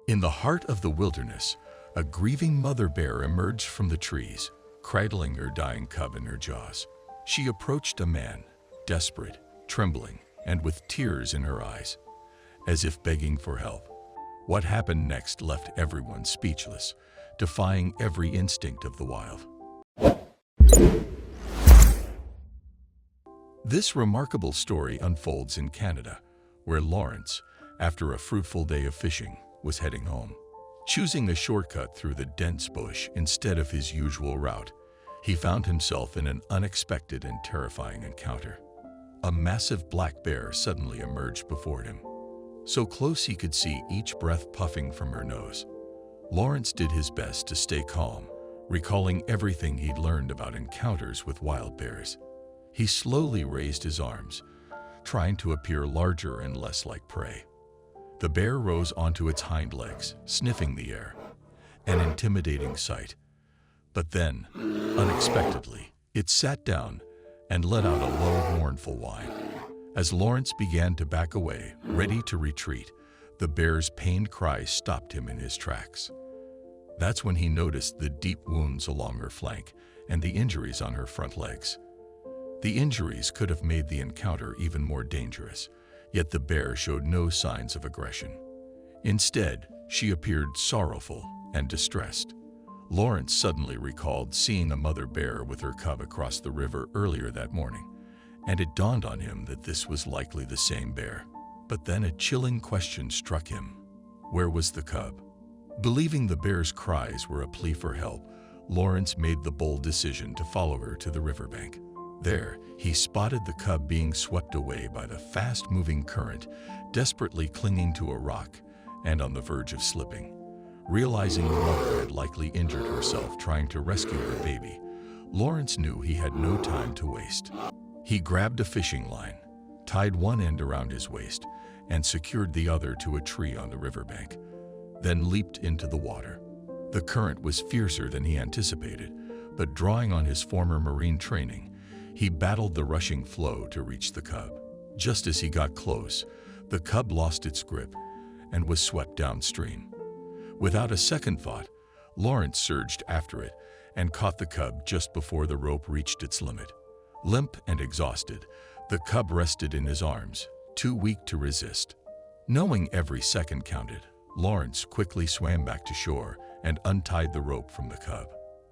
In the heart of the wilderness, a grieving mother bear emerged from the trees, cradling her dying cub in her jaws. She approached a man, desperate, trembling, and with tears in her eyes, as if begging for help. What happened next left everyone speechless, defying every instinct of the wild. This remarkable story unfolds in Canada, where Lawrence, after a fruitful day of fishing, was heading home. Choosing a shortcut through the dense bush instead of his usual route, he found himself in an unexpected and terrifying encounter. A massive black bear suddenly emerged before him, so close he could see each breath puffing from her nose. Lawrence did his best to stay calm, recalling everything he'd learned about encounters with wild bears. He slowly raised his arms, trying to appear larger and less like prey. The bear rose onto its hind legs, sniffing the air, an intimidating sight. But then, unexpectedly, it sat down and let out a low, mournful whine. As Lawrence began to back away, ready to retreat, the bear's pained cry stopped him in his tracks. That's when he noticed the deep wounds along her flank and the injuries on her front legs. The injuries could have made the encounter even more dangerous, yet the bear showed no signs of aggression. Instead, she appeared sorrowful and distressed. Lawrence suddenly recalled seeing a mother bear with her cub across the river earlier that morning, and it dawned on him that this was likely the same bear. But then a chilling question struck him. Where was the cub? Believing the bear's cries were a plea for help, Lawrence made the bold decision to follow her to the riverbank. There, he spotted the cub being swept away by the fast-moving current, desperately clinging to a rock and on the verge of slipping. Realizing the mother had likely injured herself trying to rescue her baby, Lawrence knew he had no time to waste. He grabbed a fishing line, tied one end around his waist, and secured the other to a tree on the riverbank, then leaped into the water. The current was fiercer than he anticipated, but drawing on his former marine training, he battled the rushing flow to reach the cub. Just as he got close, the cub lost its grip and was swept downstream. Without a second thought, Lawrence surged after it and caught the cub just before the rope reached its limit. Limp and exhausted, the cub rested in his arms, too weak to resist. Knowing every second counted, Lawrence quickly swam back to shore and untied the rope from the cub.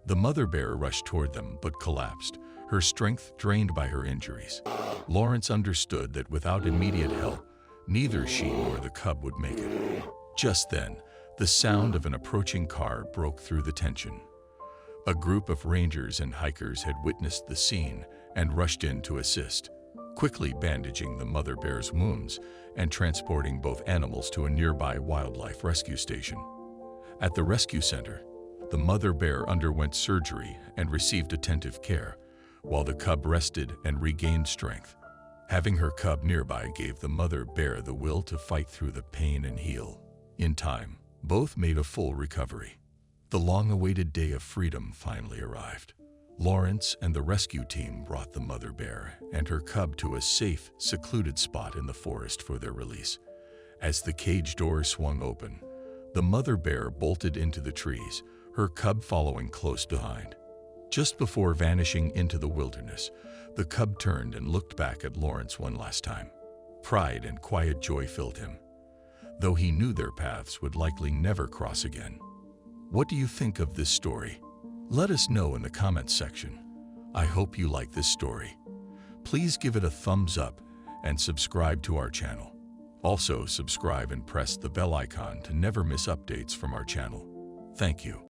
The mother bear rushed toward them but collapsed, her strength drained by her injuries. Lawrence understood that without immediate help, neither she nor the cub would make it. Just then, the sound of an approaching car broke through the tension. A group of rangers and hikers had witnessed the scene and rushed in to assist, quickly bandaging the mother bear's wounds and transporting both animals to a nearby wildlife rescue station. At the rescue center, the mother bear underwent surgery and received attentive care, while the cub rested and regained strength. Having her cub nearby gave the mother bear the will to fight through the pain and heal. In time, both made a full recovery. The long-awaited day of freedom finally arrived. Lawrence and the rescue team brought the mother bear and her cub to a safe, secluded spot in the forest for their release. As the cage door swung open, the mother bear bolted into the trees, her cub following close behind. Just before vanishing into the wilderness, the cub turned and looked back at Lawrence one last time. Pride and quiet joy filled him, though he knew their paths would likely never cross again. What do you think of this story? Let us know in the comments section. I hope you like this story. Please give it a thumbs up and subscribe to our channel. Also, subscribe and press the bell icon to never miss updates from our channel. Thank you.